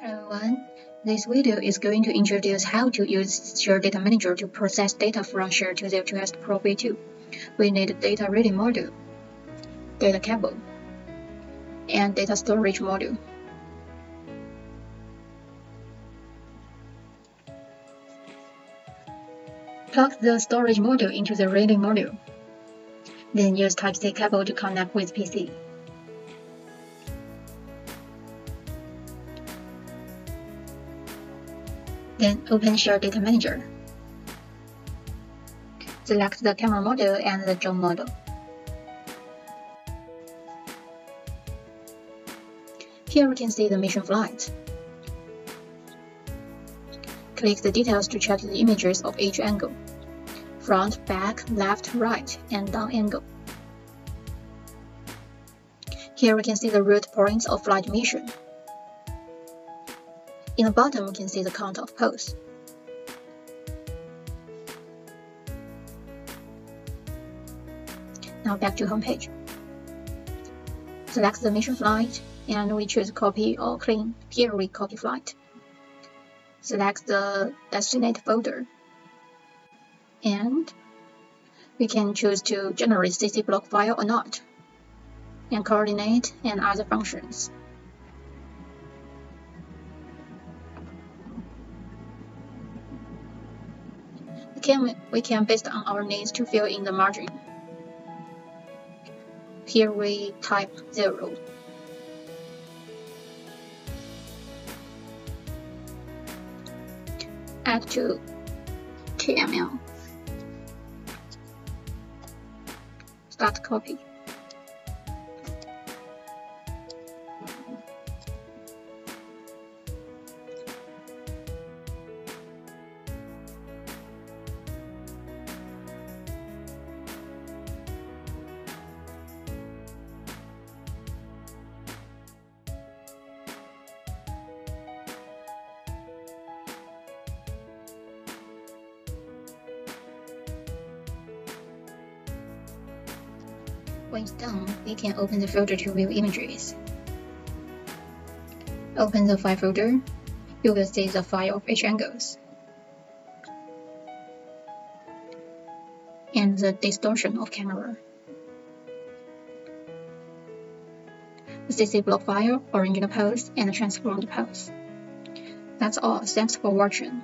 Everyone, this video is going to introduce how to use Share Data Manager to process data from Share 2002S Pro V2. We need data reading module, data cable, and data storage module. Plug the storage module into the reading module. Then use Type-C cable to connect with PC. Then open Share Data Manager. Select the camera module and the drone module. Here we can see the mission flight. Click the details to check the images of each angle: front, back, left, right, and down angle. Here we can see the root points of flight mission. In the bottom, we can see the count of pose. Now back to homepage. Select the mission flight, and we choose copy or clean. Here we copy flight. Select the destinate folder, and we can choose to generate CC block file or not, and coordinate and other functions. We can, based on our needs, to fill in the margin. Here we type 0. Add to TML. Start copy. When it's done, we can open the folder to view images. Open the file folder. You will see the file of each angles and the distortion of camera, the CC block file, original pose, and the transformed pose. That's all. Thanks for watching.